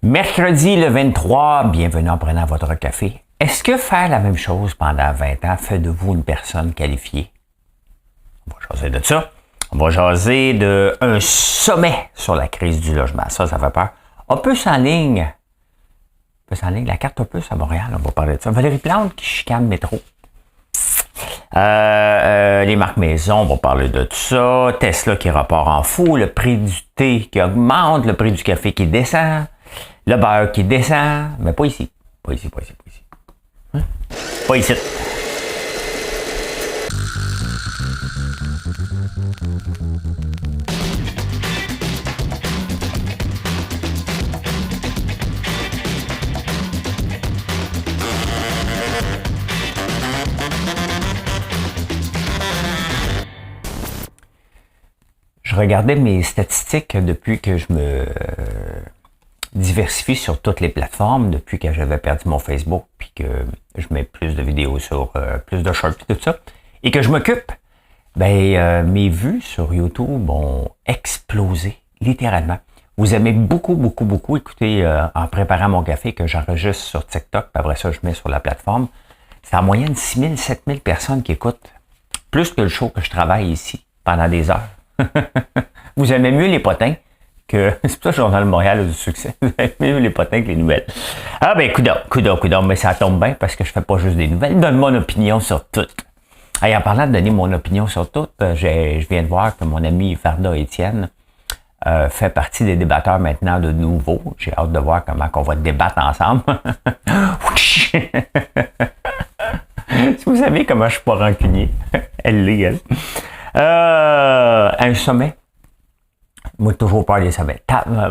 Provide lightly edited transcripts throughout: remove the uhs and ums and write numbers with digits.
Mercredi le 23, bienvenue en prenant votre café. Est-ce que faire la même chose pendant 20 ans fait de vous une personne qualifiée? On va jaser de ça. On va jaser d'un sommet sur la crise du logement. Ça fait peur. Opus en ligne. La carte Opus à Montréal, on va parler de ça. Valérie Plante qui chicane métro. Les marques maison, on va parler de tout ça. Tesla qui repart en fou. Le prix du thé qui augmente. Le prix du café qui descend. Le beurre qui descend. Mais pas ici. Pas ici. Hein? Pas ici. Je regardais mes statistiques depuis que je me diversifie sur toutes les plateformes, depuis que j'avais perdu mon Facebook, puis que je mets plus de vidéos sur plus de shorts et tout ça, et que je m'occupe, mes vues sur YouTube ont explosé, littéralement. Vous aimez beaucoup écouter en préparant mon café que j'enregistre sur TikTok, puis après ça, je mets sur la plateforme. C'est en moyenne 6 000, 7 000 personnes qui écoutent, plus que le show que je travaille ici pendant des heures. Vous aimez mieux les potins que... C'est pour ça que Journal de Montréal a du succès. Vous aimez mieux les potins que les nouvelles. Ah ben, coudonc, mais ça tombe bien parce que je fais pas juste des nouvelles. Donne mon opinion sur tout. En parlant de donner mon opinion sur tout, je viens de voir que mon ami Varda Étienne fait partie des débatteurs maintenant de nouveau. J'ai hâte de voir comment on va débattre ensemble. Si vous savez comment je suis pas rancunier, elle l'est, elle. Un sommet. Moi, toujours peur des sommets.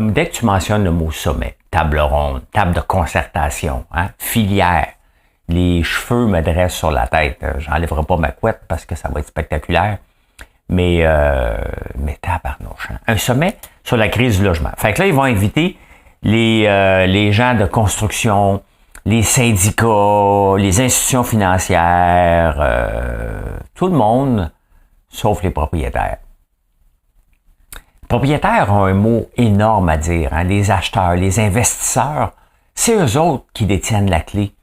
Dès que tu mentionnes le mot sommet, table ronde, table de concertation, filière, les cheveux me dressent sur la tête. J'enlèverai pas ma couette parce que ça va être spectaculaire. Mais tabarnouche. Un sommet sur la crise du logement. Fait que là, ils vont inviter les gens de construction, les syndicats, les institutions financières, tout le monde, sauf les propriétaires. Les propriétaires ont un mot énorme à dire. Les acheteurs, les investisseurs, c'est eux autres qui détiennent la clé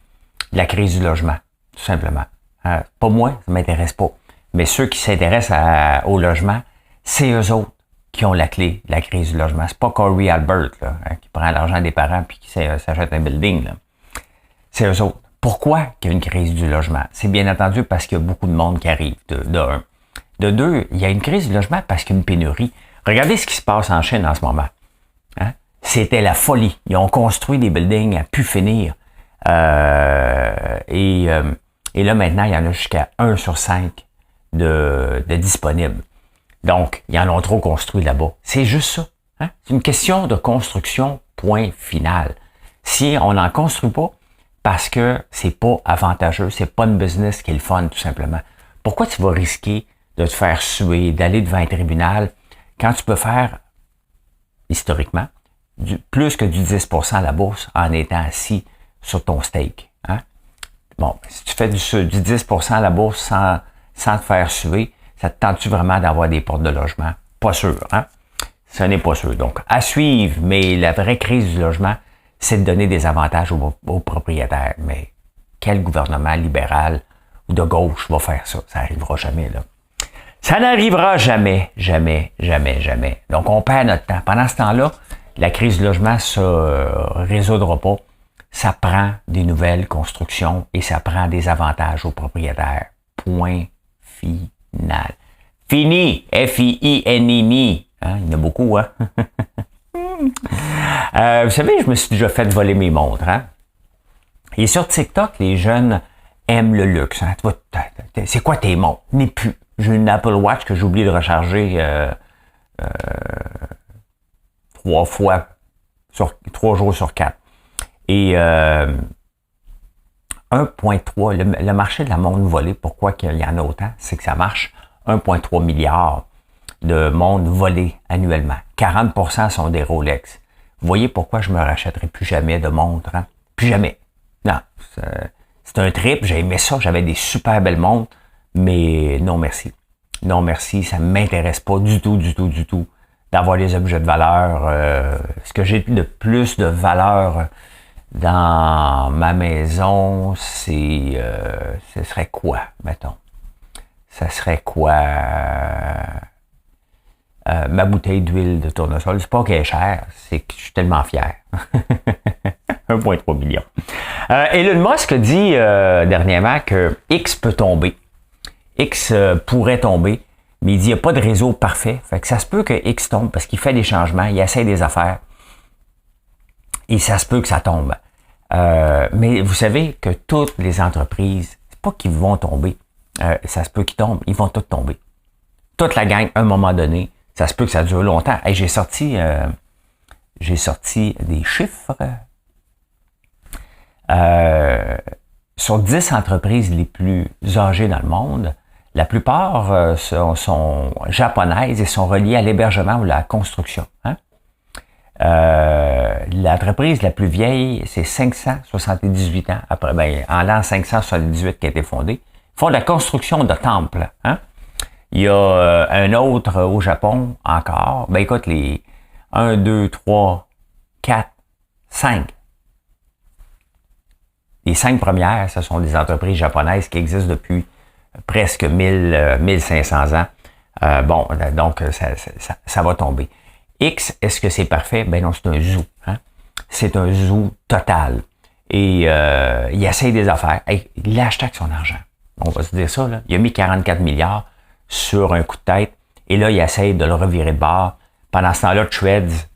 de la crise du logement, tout simplement. Pas moi, ça ne m'intéresse pas. Mais ceux qui s'intéressent au logement, c'est eux autres qui ont la clé de la crise du logement. C'est pas Corey Albert là, qui prend l'argent des parents et qui s'achète un building. Là. C'est eux autres. Pourquoi qu'il y a une crise du logement? C'est bien entendu parce qu'il y a beaucoup de monde qui arrive, de un. De deux, il y a une crise du logement parce qu'il y a une pénurie. Regardez ce qui se passe en Chine en ce moment. C'était la folie. Ils ont construit des buildings à pu finir. Et là, maintenant, il y en a jusqu'à 1 sur 5 de disponibles. Donc, ils en ont trop construit là-bas. C'est juste ça. C'est une question de construction, point final. Si on n'en construit pas, parce que c'est pas avantageux, c'est pas une business qui est le fun, tout simplement. Pourquoi tu vas risquer de te faire suer, d'aller devant un tribunal, quand tu peux faire, historiquement, plus que du 10% à la bourse en étant assis sur ton steak. Bon, si tu fais du 10% à la bourse sans te faire suer, ça te tente-tu vraiment d'avoir des portes de logement? Pas sûr, Ce n'est pas sûr. Donc, à suivre, mais la vraie crise du logement, c'est de donner des avantages aux propriétaires. Mais quel gouvernement libéral ou de gauche va faire ça? Ça n'arrivera jamais, là. Ça n'arrivera jamais. Donc, on perd notre temps. Pendant ce temps-là, la crise du logement se résoudra pas. Ça prend des nouvelles constructions et ça prend des avantages aux propriétaires. Point final. Fini. F-I-I-N-I-N-I. Il y en a beaucoup, vous savez, je me suis déjà fait voler mes montres. Et sur TikTok, les jeunes aiment le luxe. C'est quoi tes montres? N'est plus. J'ai une Apple Watch que j'ai oublié de recharger 3 fois, 3 jours sur 4. Et 1,3, le marché de la montre volée, pourquoi qu'il y en a autant? C'est que ça marche 1,3 milliard de montres volées annuellement. 40% sont des Rolex. Vous voyez pourquoi je me rachèterai plus jamais de montres? Plus jamais. Non, c'est un trip, j'ai aimé ça, j'avais des super belles montres, mais non merci. Non merci, ça ne m'intéresse pas du tout d'avoir des objets de valeur. Ce que j'ai de plus de valeur dans ma maison, ce serait quoi, mettons? Ça serait quoi? Ma bouteille d'huile de tournesol. C'est pas qu'elle est chère, c'est que je suis tellement fier. 1,3 million. Elon Musk dit dernièrement que X peut tomber. X pourrait tomber, mais il dit qu'il n'y a pas de réseau parfait. Fait que ça se peut que X tombe parce qu'il fait des changements, il essaie des affaires. Et ça se peut que ça tombe. Mais vous savez que toutes les entreprises, c'est pas qu'ils vont tomber. Ça se peut qu'ils tombent, ils vont toutes tomber. Toute la gang, à un moment donné, ça se peut que ça dure longtemps. Hey, j'ai sorti des chiffres. Sur 10 entreprises les plus âgées dans le monde, la plupart sont japonaises et sont reliées à l'hébergement ou à la construction. Hein? L'entreprise la plus vieille, c'est 578 ans. Après, en l'an 578 qui a été fondée. Ils font de la construction de temples. Hein? Il y a un autre au Japon encore. Ben écoute, les 1, 2, 3, 4, 5. Les 5 premières, ce sont des entreprises japonaises qui existent depuis presque 1500 ans. Donc, ça va tomber. X, est-ce que c'est parfait? Ben non, c'est un zoo. Hein? C'est un zoo total. Et il essaye des affaires. Hey, il a acheté avec son argent. On va se dire ça, là. Il a mis 44 milliards sur un coup de tête. Et là, il essaye de le revirer de bord. Pendant ce temps-là, Threads,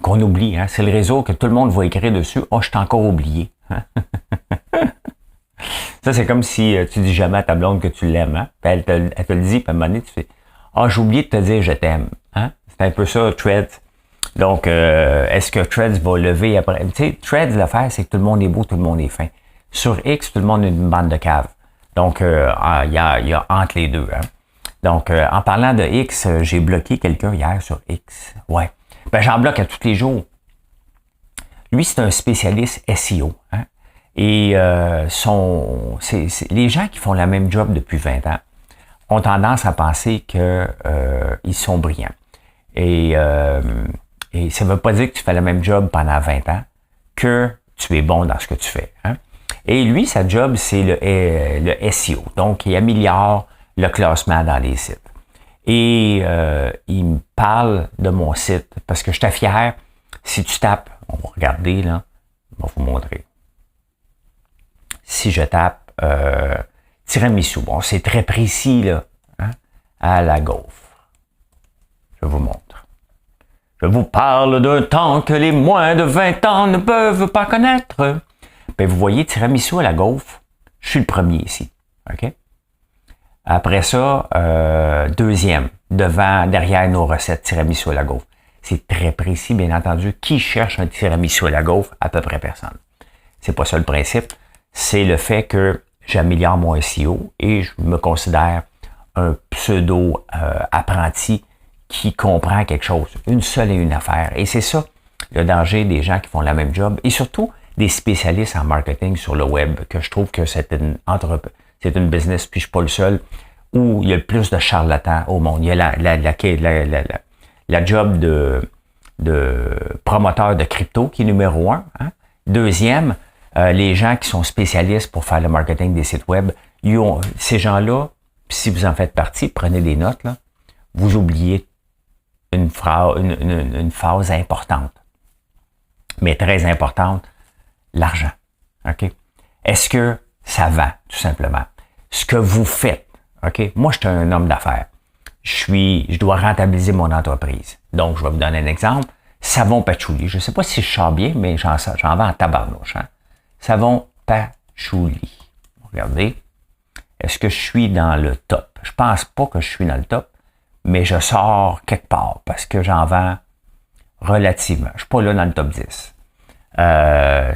qu'on oublie, hein? C'est le réseau que tout le monde va écrire dessus. Oh, je t'ai encore oublié. Ça, c'est comme si tu dis jamais à ta blonde que tu l'aimes. Hein? Elle te le dit, puis à un moment donné, tu fais « Ah, j'ai oublié de te dire je t'aime. Hein? » C'est un peu ça, Threads. Donc, est-ce que Threads va lever après? Tu sais, Threads, l'affaire, c'est que tout le monde est beau, tout le monde est fin. Sur X, tout le monde est une bande de caves. Donc, il y a entre les deux. Hein? Donc, en parlant de X, j'ai bloqué quelqu'un hier sur X. Ouais. Ben, j'en bloque à tous les jours. Lui, c'est un spécialiste SEO. Hein? Et les gens qui font la même job depuis 20 ans ont tendance à penser que ils sont brillants. Et ça ne veut pas dire que tu fais le même job pendant 20 ans que tu es bon dans ce que tu fais. Hein? Et lui, sa job, c'est le SEO. Donc, il améliore le classement dans les sites. Et il me parle de mon site parce que j'étais fier. Si tu tapes, on va regarder là, on va vous montrer. Si je tape tiramisu, bon, c'est très précis là, hein, à la gaufre. Je vous montre. Je vous parle d'un temps que les moins de 20 ans ne peuvent pas connaître. Ben, vous voyez, tiramisu à la gaufre, je suis le premier ici. OK? Après ça, deuxième, derrière nos recettes, tiramisu à la gaufre. C'est très précis, bien entendu. Qui cherche un tiramisu à la gaufre? À peu près personne. C'est pas ça le principe. C'est le fait que j'améliore mon SEO et je me considère un pseudo apprenti qui comprend quelque chose. Une seule et une affaire. Et c'est ça le danger des gens qui font la même job et surtout des spécialistes en marketing sur le web, que je trouve que c'est une business, puis je suis pas le seul, où il y a le plus de charlatans au monde. Il y a la job de promoteur de crypto qui est numéro 1. Hein? Deuxième, les gens qui sont spécialistes pour faire le marketing des sites web. Ces gens-là, si vous en faites partie, prenez des notes, là, vous oubliez une phase importante, mais très importante, l'argent. OK? Est-ce que ça vend, tout simplement? Ce que vous faites, OK? Moi, je suis un homme d'affaires. Je dois rentabiliser mon entreprise. Donc, je vais vous donner un exemple. Savon patchouli. Je ne sais pas si je sors bien, mais j'en vends en tabarnouche. Hein? Savon patchouli. Regardez. Est-ce que je suis dans le top? Je pense pas que je suis dans le top, mais je sors quelque part parce que j'en vends relativement. Je suis pas là dans le top 10.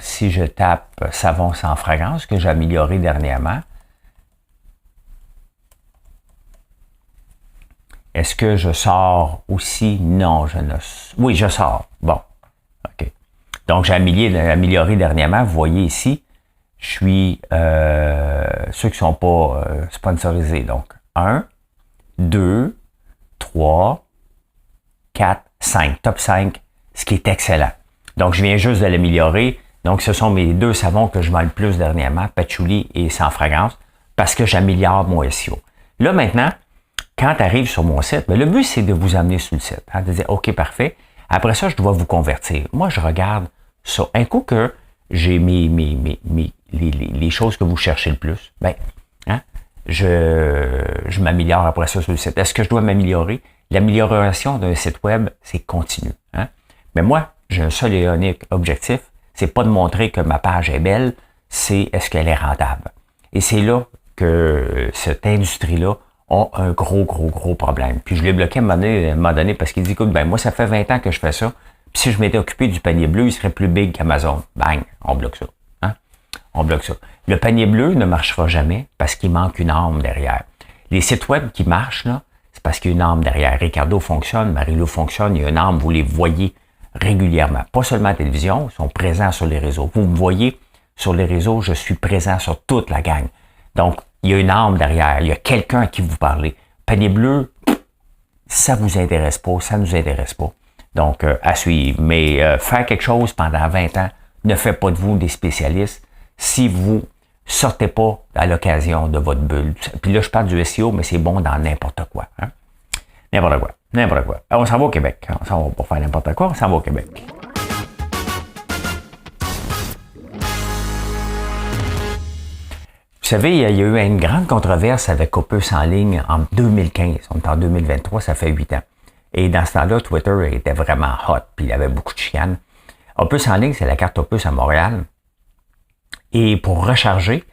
Si je tape savon sans fragrance, que j'ai amélioré dernièrement, est-ce que je sors aussi? Non, oui, je sors. Bon, OK. Donc, j'ai amélioré dernièrement. Vous voyez ici, je suis ceux qui ne sont pas sponsorisés. Donc, 1, 2, 3, 4, 5. Top 5, ce qui est excellent. Donc, je viens juste de l'améliorer. Donc, ce sont mes 2 savons que je vends le plus dernièrement, patchouli et sans fragrance, parce que j'améliore mon SEO. Là, maintenant, quand tu arrives sur mon site, le but, c'est de vous amener sur le site. Hein, de dire, OK, parfait. Après ça, je dois vous convertir. Moi, je regarde ça. Un coup que j'ai les choses que vous cherchez le plus, ben, hein, je m'améliore après ça sur le site. Est-ce que je dois m'améliorer? L'amélioration d'un site web, c'est continu. Hein? Mais moi, j'ai un seul et unique objectif, c'est pas de montrer que ma page est belle, c'est est-ce qu'elle est rentable. Et c'est là que cette industrie-là a un gros problème. Puis je l'ai bloqué à un moment donné parce qu'il dit, écoute, ben moi, ça fait 20 ans que je fais ça, puis si je m'étais occupé du panier bleu, il serait plus big qu'Amazon. Bang, on bloque ça. Hein? On bloque ça. Le panier bleu ne marchera jamais parce qu'il manque une âme derrière. Les sites web qui marchent, là, c'est parce qu'il y a une âme derrière. Ricardo fonctionne, Marie-Lou fonctionne, il y a une âme, vous les voyez régulièrement. Pas seulement à la télévision, ils sont présents sur les réseaux. Vous me voyez sur les réseaux, je suis présent sur toute la gang. Donc, il y a une âme derrière, il y a quelqu'un à qui vous parlez. Panier bleu, ça vous intéresse pas, ça nous intéresse pas. Donc, à suivre. Mais faire quelque chose pendant 20 ans ne fait pas de vous des spécialistes si vous sortez pas à l'occasion de votre bulle. Puis là, je parle du SEO, mais c'est bon dans n'importe quoi. Hein? N'importe quoi. N'importe quoi. On s'en va au Québec. On s'en va pour faire n'importe quoi, on s'en va au Québec. Vous savez, il y a eu une grande controverse avec Opus en ligne en 2015. On est en 2023, ça fait 8 ans. Et dans ce temps-là, Twitter était vraiment hot, puis il y avait beaucoup de chicanes. Opus en ligne, c'est la carte Opus à Montréal. Et pour recharger,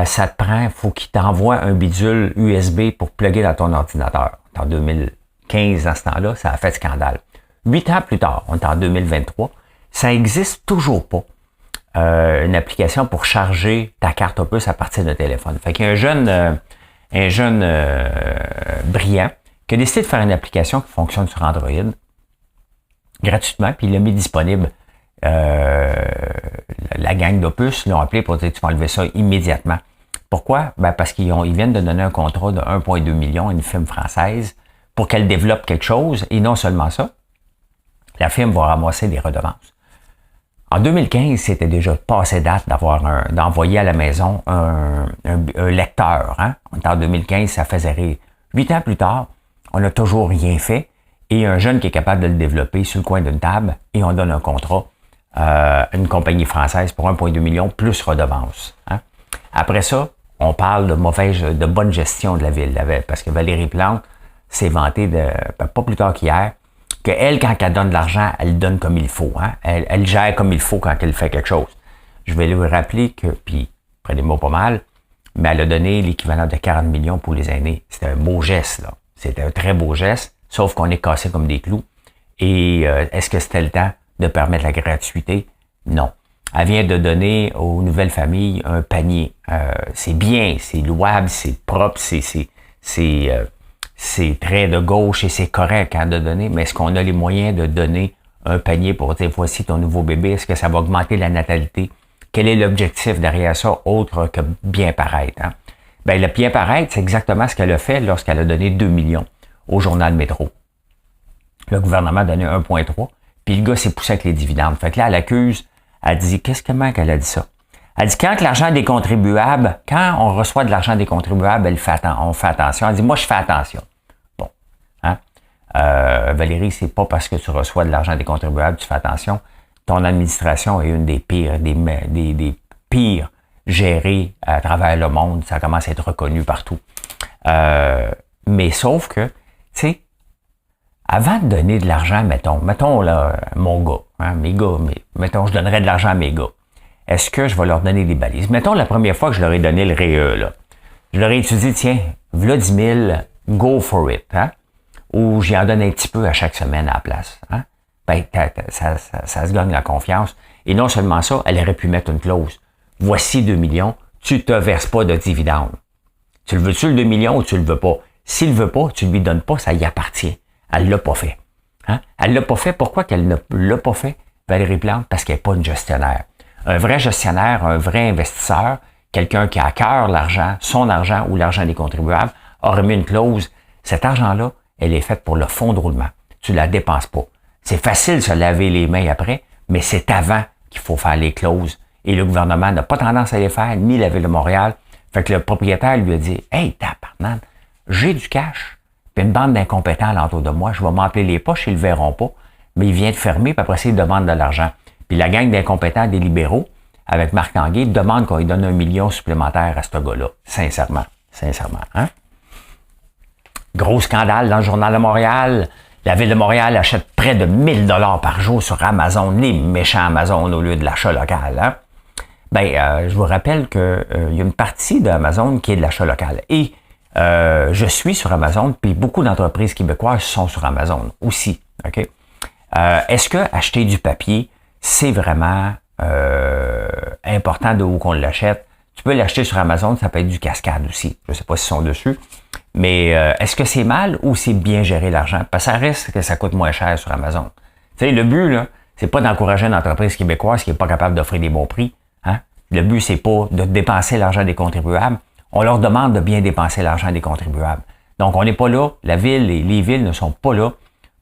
ça te prend, il faut qu'il t'envoie un bidule USB pour plugger dans ton ordinateur. En 2015, dans ce temps-là, ça a fait scandale. 8 ans plus tard, on est en 2023, ça existe toujours pas. Une application pour charger ta carte Opus à partir de téléphone. Fait qu'il y a un jeune brillant qui a décidé de faire une application qui fonctionne sur Android gratuitement, puis il l'a mis disponible. La gang d'Opus l'ont appelé pour dire tu vas enlever ça immédiatement. Pourquoi? Ben parce qu'ils viennent de donner un contrat de 1,2 million à une firme française pour qu'elle développe quelque chose, et non seulement ça, la firme va ramasser des redevances. En 2015, c'était déjà passé date d'envoyer à la maison un lecteur. Hein? En 2015, ça faisait rire. 8 ans plus tard, on n'a toujours rien fait, et un jeune qui est capable de le développer sur le coin d'une table, et on donne un contrat à une compagnie française pour 1,2 million plus redevance. Hein? Après ça, on parle de bonne gestion de la ville, parce que Valérie Plante s'est vantée pas plus tard qu'hier, qu'elle, quand elle donne de l'argent, elle donne comme il faut. Hein? Elle gère comme il faut quand elle fait quelque chose. Je vais lui rappeler que, puis prenez-moi pas mal, mais elle a donné l'équivalent de 40 millions pour les aînés. C'était un beau geste, là. C'était un très beau geste, sauf qu'on est cassé comme des clous. Et est-ce que c'était le temps de permettre la gratuité? Non. Elle vient de donner aux nouvelles familles un panier. C'est bien, c'est louable, c'est propre, c'est très de gauche et c'est correct hein, de donner, mais est-ce qu'on a les moyens de donner un panier pour dire voici ton nouveau bébé? Est-ce que ça va augmenter la natalité? Quel est l'objectif derrière ça, autre que bien paraître? Hein? Ben, le bien paraître, c'est exactement ce qu'elle a fait lorsqu'elle a donné 2 millions au journal Métro. Le gouvernement a donné 1,3, puis le gars s'est poussé avec les dividendes. Fait que là, elle accuse, elle dit, comment qu'elle a dit ça? Elle dit, quand l'argent des contribuables, quand on reçoit de l'argent des contribuables, on fait attention. Elle dit, moi, je fais attention. Bon. Hein? Valérie, c'est pas parce que tu reçois de l'argent des contribuables, tu fais attention. Ton administration est une des pires, des pires gérées à travers le monde. Ça commence à être reconnu partout. Mais sauf que, tu sais, avant de donner de l'argent, mettons là, mon gars, hein, mes gars, mettons, je donnerais de l'argent à mes gars. Est-ce que je vais leur donner des balises? Mettons, la première fois que je leur ai donné le REE, là, je leur ai dit, tiens, v'là 10 000, go for it, hein? Ou j'y en donne un petit peu à chaque semaine à la place, hein? Ben, ça se gagne la confiance. Et non seulement ça, elle aurait pu mettre une clause. Voici 2 millions, tu te verses pas de dividendes. Tu le veux-tu le 2 millions ou tu le veux pas? S'il le veut pas, tu lui donnes pas, ça y appartient. Elle l'a pas fait. Hein? Elle l'a pas fait. Pourquoi qu'elle ne l'a pas fait, Valérie Plante? Parce qu'elle n'est pas une gestionnaire. Un vrai gestionnaire, un vrai investisseur, quelqu'un qui a à cœur l'argent, son argent ou l'argent des contribuables, aurait mis une clause. Cet argent-là, elle est faite pour le fonds de roulement. tu la dépenses pas. C'est facile de se laver les mains après, mais c'est avant qu'il faut faire les clauses. Et le gouvernement n'a pas tendance à les faire, ni la Ville de Montréal. Fait que le propriétaire lui a dit « Hey, tabarnak, j'ai du cash, puis une bande d'incompétents alentour de moi, je vais m'appeler les poches, ils le verront pas, mais il vient de fermer, puis après ça, il demande de l'argent. » Puis la gang d'incompétents des libéraux, avec Marc Tanguay, demande qu'on lui donne 1 million supplémentaire à ce gars-là. Sincèrement. Hein? Gros scandale dans le Journal de Montréal. La Ville de Montréal achète près de 1 000 $ par jour sur Amazon, les méchants Amazon au lieu de l'achat local. Hein? Je vous rappelle qu'il y a une partie d'Amazon qui est de l'achat local. Et je suis sur Amazon, puis beaucoup d'entreprises québécoises sont sur Amazon aussi. Okay? Est-ce que acheter du papier, c'est vraiment important de où qu'on l'achète? Tu peux l'acheter sur Amazon, ça peut être du cascade aussi. Je ne sais pas s'ils sont dessus. Mais est-ce que c'est mal ou c'est bien gérer l'argent? Parce que ça reste que ça coûte moins cher sur Amazon. Tu sais, le but, là, c'est pas d'encourager une entreprise québécoise qui n'est pas capable d'offrir des bons prix. Hein? Le but, c'est pas de dépenser l'argent des contribuables. On leur demande de bien dépenser l'argent des contribuables. Donc, on n'est pas là, la ville et les villes ne sont pas là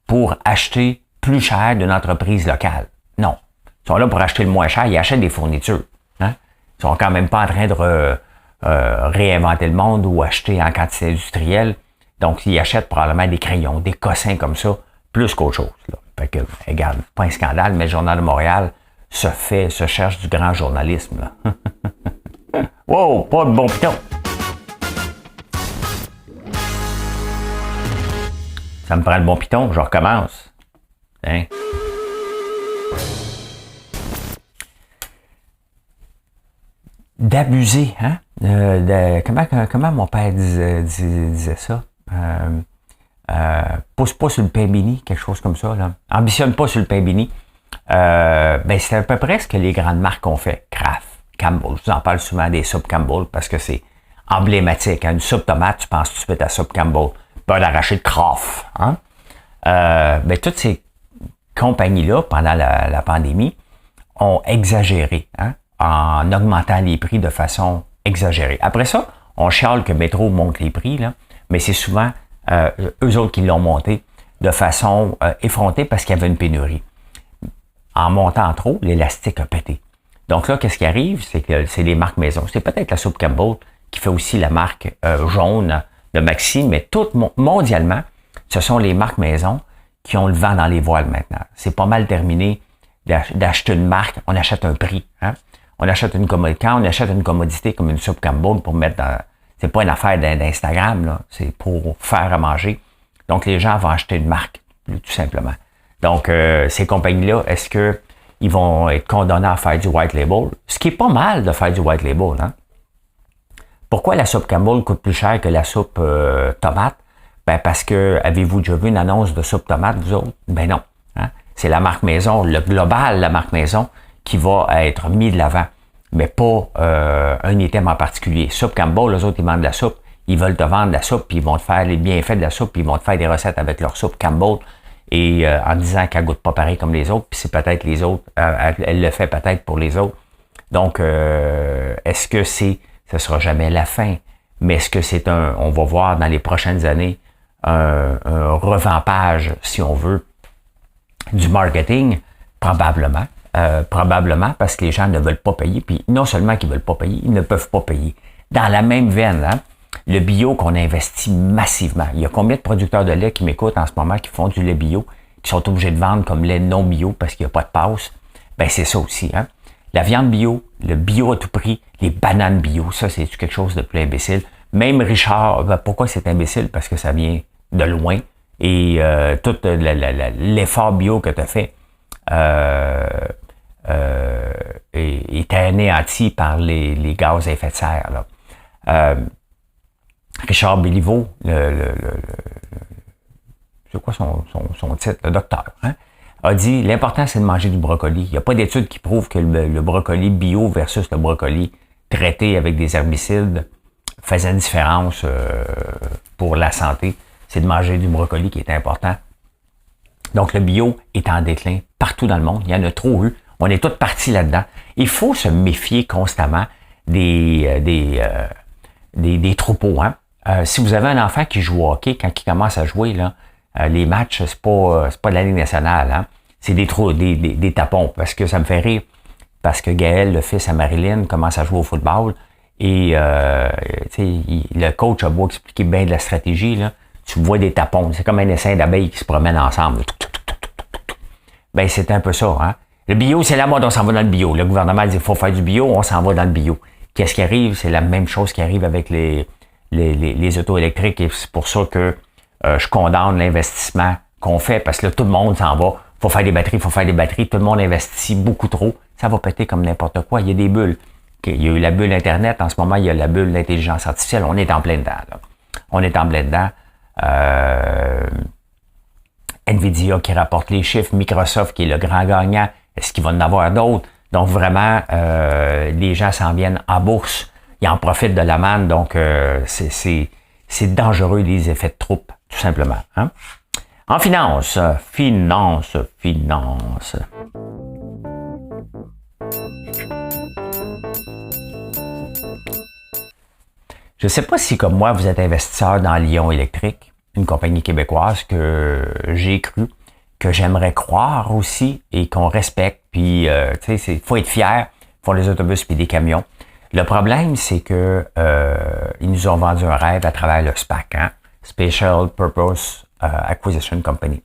pour acheter plus cher d'une entreprise locale. Non. Ils sont là pour acheter le moins cher, ils achètent des fournitures. Hein? Ils sont quand même pas en train de réinventer le monde ou acheter en quantité industrielle. Donc, ils achètent probablement des crayons, des cossins comme ça, plus qu'autre chose. Là. Fait que, regarde, pas un scandale, mais le Journal de Montréal se cherche du grand journalisme. Là. Wow, pas de bon piton. Ça me prend le bon piton, je recommence. Hein? D'abuser, hein? Comment mon père disait ça? Pousse pas sur le pain béni, quelque chose comme ça. Là. Ambitionne pas sur le pain béni. C'est à peu près ce que les grandes marques ont fait. Kraft, Campbell. Je vous en parle souvent des soupes Campbell parce que c'est emblématique. Hein? Une soupe tomate, tu penses tout de suite à soupe Campbell. Beurre d'arachide Kraft. Hein? Toutes ces compagnies-là, pendant la pandémie, ont exagéré. Hein? En augmentant les prix de façon exagérée. Après ça, on chiale que Métro monte les prix, là, mais c'est souvent eux autres qui l'ont monté de façon effrontée parce qu'il y avait une pénurie. En montant trop, l'élastique a pété. Donc là, qu'est-ce qui arrive? C'est que c'est les marques maison. C'est peut-être la soupe Campbell qui fait aussi la marque jaune de Maxi, mais mondialement, ce sont les marques maison qui ont le vent dans les voiles maintenant. C'est pas mal terminé d'acheter une marque, on achète un prix. Hein? On achète une commodité. Quand on achète une commodité comme une soupe Campbell pour mettre dans... C'est pas une affaire d'Instagram, là. C'est pour faire à manger. Donc, les gens vont acheter une marque, tout simplement. Donc, ces compagnies-là, est-ce que ils vont être condamnés à faire du white label? Ce qui est pas mal de faire du white label, hein? Pourquoi la soupe Campbell coûte plus cher que la soupe tomate? Parce que, avez-vous déjà vu une annonce de soupe tomate, vous autres? Non. Hein? C'est la marque maison, le global, la marque maison, qui va être mis de l'avant, mais pas un item en particulier. Soupe Campbell, les autres, ils vendent de la soupe, ils veulent te vendre de la soupe, puis ils vont te faire les bienfaits de la soupe, puis ils vont te faire des recettes avec leur soupe Campbell, et en disant qu'elle goûte pas pareil comme les autres, puis c'est peut-être les autres, elle le fait peut-être pour les autres. Donc, est-ce que ce sera jamais la fin, mais est-ce que c'est on va voir dans les prochaines années, un revampage, si on veut, du marketing? Probablement. Probablement parce que les gens ne veulent pas payer, puis non seulement qu'ils ne veulent pas payer, ils ne peuvent pas payer. Dans la même veine, hein, le bio qu'on investit massivement. Il y a combien de producteurs de lait qui m'écoutent en ce moment qui font du lait bio, qui sont obligés de vendre comme lait non bio parce qu'il n'y a pas de passe? C'est ça aussi. Hein? La viande bio, le bio à tout prix, les bananes bio, ça c'est quelque chose de plus imbécile. Même Richard, pourquoi c'est imbécile? Parce que ça vient de loin et tout l'effort bio que tu as fait est anéanti par les gaz à effet de serre. Là. Richard Béliveau, c'est quoi son titre, le docteur, hein, a dit l'important c'est de manger du brocoli. Il n'y a pas d'études qui prouvent que le brocoli bio versus le brocoli traité avec des herbicides faisait une différence pour la santé. C'est de manger du brocoli qui est important. Donc, le bio est en déclin partout dans le monde. Il y en a trop eu. On est tous partis là-dedans. Il faut se méfier constamment des troupeaux. Hein? Si vous avez un enfant qui joue au hockey, quand il commence à jouer, là, Les matchs, c'est pas de la Ligue nationale, hein. C'est des tapons, parce que ça me fait rire. Parce que Gaël, le fils à Marilyn, commence à jouer au football et le coach a beau expliquer bien de la stratégie, là, tu vois des tapons. C'est comme un essaim d'abeilles qui se promènent ensemble. Ben, c'est un peu ça, hein. Le bio, c'est la mode, on s'en va dans le bio. Le gouvernement dit qu'il faut faire du bio, on s'en va dans le bio. Qu'est-ce qui arrive? C'est la même chose qui arrive avec les autos électriques et c'est pour ça que je condamne l'investissement qu'on fait parce que là, tout le monde s'en va. Faut faire des batteries. Tout le monde investit beaucoup trop. Ça va péter comme n'importe quoi. Il y a des bulles. Il y a eu la bulle Internet. En ce moment, il y a la bulle d'intelligence artificielle. On est en plein dedans, là. On est en plein dedans. Nvidia qui rapporte les chiffres. Microsoft qui est le grand gagnant. Est-ce qu'il va en avoir d'autres? Donc vraiment, les gens s'en viennent en bourse. Ils en profitent de la manne. Donc, c'est dangereux les effets de troupe, tout simplement, hein? En finance. Je ne sais pas si, comme moi, vous êtes investisseur dans Lion Électrique, une compagnie québécoise que j'ai cru, que j'aimerais croire aussi et qu'on respecte. Puis, tu sais, il faut être fier. Ils font les autobus puis des camions. Le problème, c'est que ils nous ont vendu un rêve à travers le SPAC, hein? Special Purpose Acquisition Company.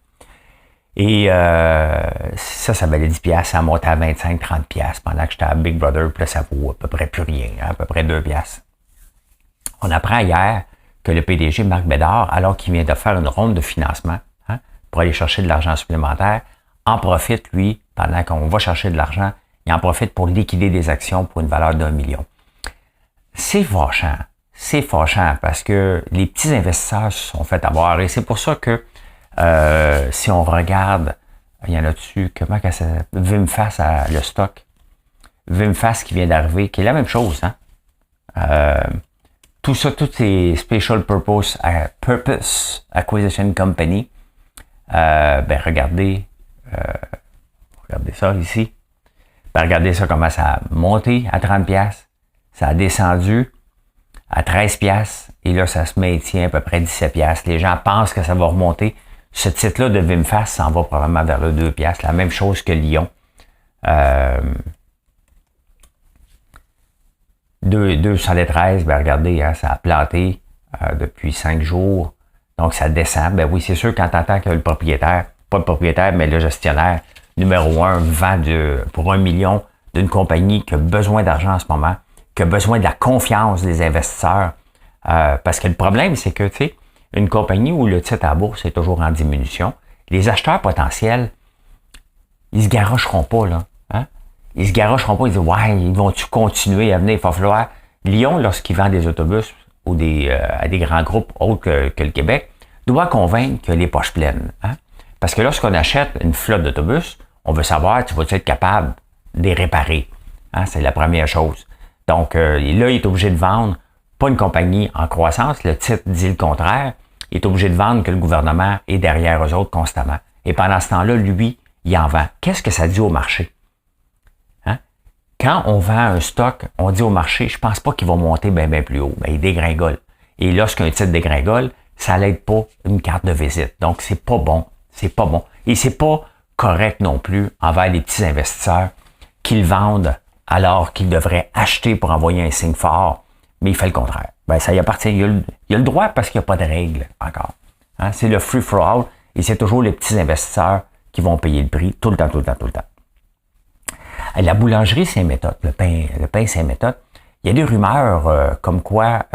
Et ça valait 10$, ça a monté à 25-30$ pendant que j'étais à Big Brother, puis là, ça vaut à peu près plus rien, hein, à peu près 2$. On apprend hier que le PDG, Marc Bédard, alors qu'il vient de faire une ronde de financement, hein, pour aller chercher de l'argent supplémentaire, en profite, lui, pendant qu'on va chercher de l'argent, il en profite pour liquider des actions pour une valeur d'1 million. C'est fâchant. C'est fâchant parce que les petits investisseurs se sont fait avoir et c'est pour ça que si on regarde, il y en a dessus, comment ça Vimfast à le stock. Vimfast qui vient d'arriver, qui est la même chose, hein. Tout ça, toutes ces Special Purpose Acquisition Company, regardez ça ici. Ben, regardez ça comment ça a monté à 30$, ça a descendu à 13$ et là, ça se maintient à peu près 17$. Les gens pensent que ça va remonter. Ce titre-là de Vimfast s'en va probablement vers le 2$. La même chose que Lyon. 213, ben regardez, hein, ça a planté depuis 5 jours. Donc, ça descend. Ben oui, c'est sûr quand t'entends que le propriétaire, pas le propriétaire, mais le gestionnaire numéro 1 vend pour 1 million d'une compagnie qui a besoin d'argent en ce moment, qui a besoin de la confiance des investisseurs. Parce que le problème, c'est que, tu sais, une compagnie où le titre à la bourse est toujours en diminution, les acheteurs potentiels, ils se garocheront pas, là. Hein? Ils se garocheront pas, ils disent, ouais, ils vont-tu continuer à venir? Il va falloir. Lyon, lorsqu'il vend des autobus ou à des grands groupes autres que le Québec, doit convaincre qu'il a les poches pleines. Hein? Parce que lorsqu'on achète une flotte d'autobus, on veut savoir, tu vas-tu être capable de les réparer? Hein? C'est la première chose. Donc, là, il est obligé de vendre, pas une compagnie en croissance, le titre dit le contraire, il est obligé de vendre que le gouvernement est derrière eux autres constamment. Et pendant ce temps-là, lui, il en vend. Qu'est-ce que ça dit au marché? Hein? Quand on vend un stock, on dit au marché, je pense pas qu'il va monter bien plus haut. Ben, il dégringole. Et lorsqu'un titre dégringole, ça l'aide pas une carte de visite. Donc, c'est pas bon. C'est pas bon. Et c'est pas correct non plus envers les petits investisseurs qu'ils vendent alors qu'ils devraient acheter pour envoyer un signe fort, mais il fait le contraire. Ben, ça y appartient. Il a le droit parce qu'il n'y a pas de règles encore. Hein? C'est le free for all et c'est toujours les petits investisseurs qui vont payer le prix tout le temps. La boulangerie Saint-Méthode, le pain Saint-Méthode, il y a des rumeurs comme quoi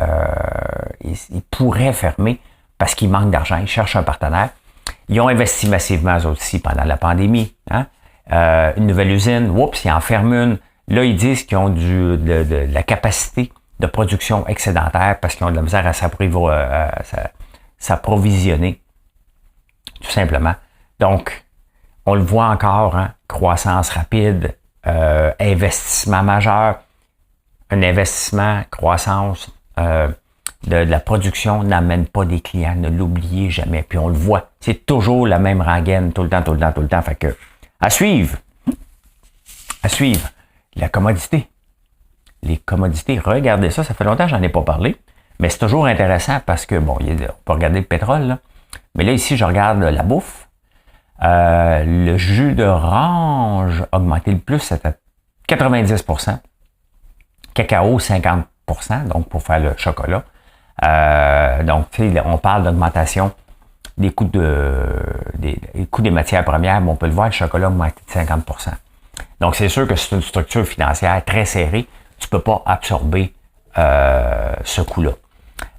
ils pourraient fermer parce qu'ils manquent d'argent. Ils cherchent un partenaire. Ils ont investi massivement eux aussi pendant la pandémie. Hein? Une nouvelle usine, oups, ils en ferment une. Là, ils disent qu'ils ont de la capacité de production excédentaire parce qu'ils ont de la misère à s'approvisionner, tout simplement. Donc, on le voit encore, hein, croissance rapide, investissement majeur, un investissement, croissance de la production n'amène pas des clients, ne l'oubliez jamais. Puis on le voit, c'est toujours la même rengaine tout le temps. Fait que, à suivre. La commodité. Les commodités, regardez ça, ça fait longtemps que j'en ai pas parlé, mais c'est toujours intéressant parce que, bon, on peut regarder le pétrole, là. Mais là, ici, je regarde la bouffe. Le jus d'orange a augmenté le plus, c'était 90%. Cacao, 50%, donc pour faire le chocolat. Donc, tu sais, on parle d'augmentation des coûts des matières premières, mais on peut le voir, le chocolat a augmenté de 50%. Donc, c'est sûr que c'est une structure financière très serrée. Tu ne peux pas absorber ce coût-là.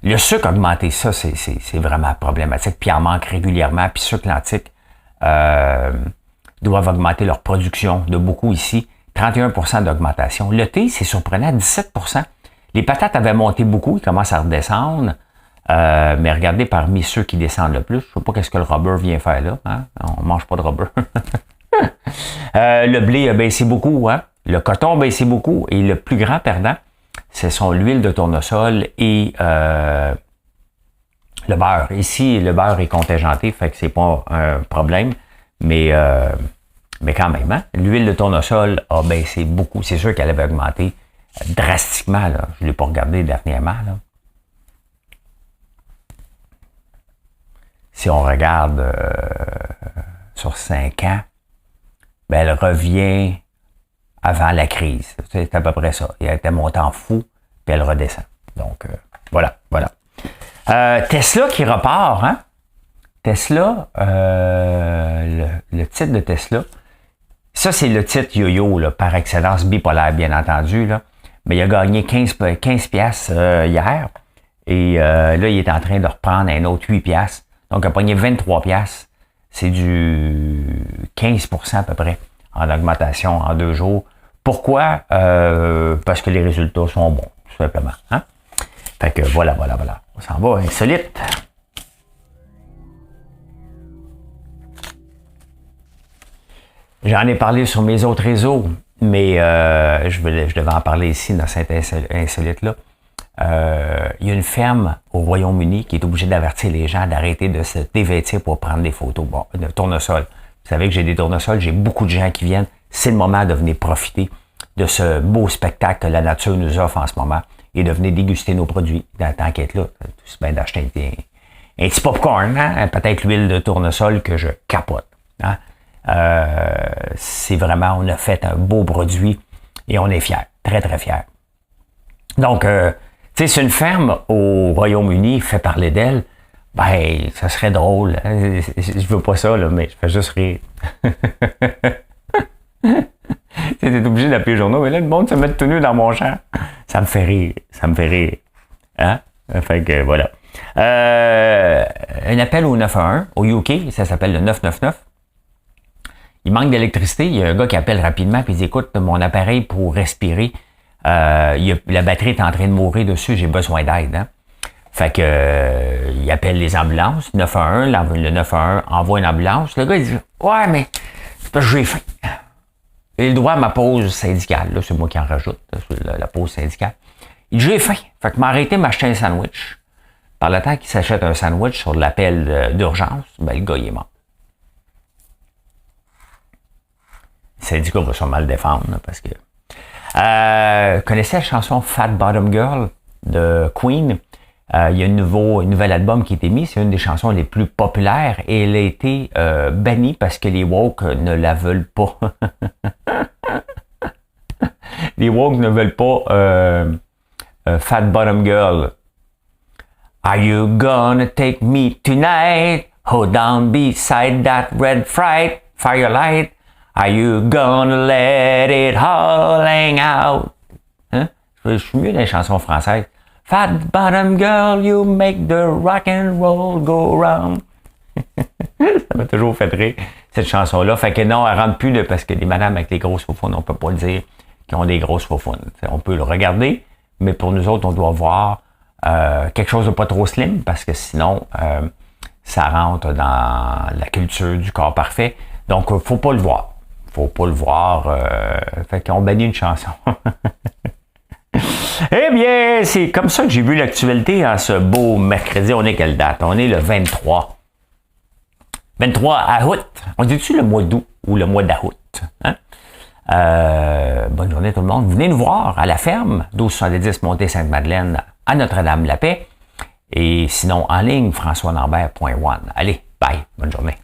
Le sucre a augmenté, ça, c'est vraiment problématique. Puis, il en manque régulièrement. Puis, Sucre Atlantique doivent augmenter leur production de beaucoup ici. 31% d'augmentation. Le thé, c'est surprenant, 17%. Les patates avaient monté beaucoup, ils commencent à redescendre. Mais regardez, parmi ceux qui descendent le plus, je ne sais pas qu'est-ce que le rubber vient faire là. Hein? On ne mange pas de rubber. Le blé a baissé beaucoup. Hein? Le coton a baissé beaucoup. Et le plus grand perdant, ce sont l'huile de tournesol et le beurre. Ici, le beurre est contingenté, fait que c'est pas un problème. Mais quand même, hein? L'huile de tournesol a baissé beaucoup. C'est sûr qu'elle avait augmenté drastiquement. Là. Je ne l'ai pas regardé dernièrement. Là. Si on regarde sur 5 ans, ben elle revient avant la crise. C'est à peu près ça. Elle était montée en fou, puis elle redescend. Donc, voilà. Tesla qui repart, hein? Tesla, le titre de Tesla, ça c'est le titre yo-yo, là, par excellence bipolaire, bien entendu, là. Mais il a gagné 15 piastres hier, et là, il est en train de reprendre un autre 8 piastres. Donc, il a pogné 23 piastres. C'est du 15% à peu près en augmentation en 2 jours. Pourquoi? Parce que les résultats sont bons, tout simplement. Hein? Fait que voilà. On s'en va insolite. J'en ai parlé sur mes autres réseaux, mais je devais en parler ici dans cette insolite-là. Il y a une ferme au Royaume-Uni qui est obligée d'avertir les gens d'arrêter de se dévêtir pour prendre des photos. Bon, de tournesol. Vous savez que j'ai des tournesols, j'ai beaucoup de gens qui viennent. C'est le moment de venir profiter de ce beau spectacle que la nature nous offre en ce moment et de venir déguster nos produits. Dans tant qu'être là, c'est bien d'acheter un petit popcorn, hein? Peut-être l'huile de tournesol que je capote. Hein? C'est vraiment, on a fait un beau produit et on est fiers, très très fiers. Donc, tu sais, si une ferme au Royaume-Uni fait parler d'elle, ben, ça serait drôle. Hein? Je veux pas ça, là, mais je fais juste rire. T'es obligé d'appeler le journal, mais là, le monde se met tout nu dans mon champ. Ça me fait rire. Hein? Fait que, voilà. Un appel au 911, au UK, ça s'appelle le 999. Il manque d'électricité, il y a un gars qui appelle rapidement, puis il dit, écoute, mon appareil pour respirer, la batterie est en train de mourir dessus, j'ai besoin d'aide. Hein? Fait que il appelle les ambulances, 911, le 911 envoie une ambulance. Le gars il dit ouais, mais c'est parce que j'ai faim. J'ai le droit à ma pause syndicale. Là, c'est moi qui en rajoute, la pause syndicale. Il dit j'ai faim. Fait que m'a arrêté m'acheter un sandwich. Par le temps qu'il s'achète un sandwich sur l'appel d'urgence, ben le gars il est mort. Le syndicat va sûrement le défendre, là, parce que connaissez la chanson Fat Bottom Girl de Queen? Il y a un nouvel album qui a été mis, c'est une des chansons les plus populaires et elle a été bannie parce que les woke ne la veulent pas. Les woke ne veulent pas Fat Bottom Girl. Are you gonna take me tonight? Hold down beside that red firelight. Are you gonna let it all hang out? Hein? Je suis mieux dans les chansons françaises. Fat bottom girl, you make the rock and roll go round. Ça m'a toujours fait rire, cette chanson-là. Fait que non, elle rentre plus parce que les madames avec les grosses faufounes, on peut pas le dire qu'ils ont des grosses faufounes. On peut le regarder, mais pour nous autres, on doit voir quelque chose de pas trop slim parce que sinon, ça rentre dans la culture du corps parfait. Donc, faut pas le voir. Faut pas le voir. Fait qu'on bannit une chanson. Eh bien, c'est comme ça que j'ai vu l'actualité en ce beau mercredi. On est quelle date? On est le 23. 23 août. On dit-tu le mois d'août ou le mois d'août? Hein? Bonne journée tout le monde. Venez nous voir à la ferme 1270 Montée Sainte-Madeleine à Notre-Dame-la-Paix. Et sinon, en ligne, françoislambert.one. Allez, bye, bonne journée.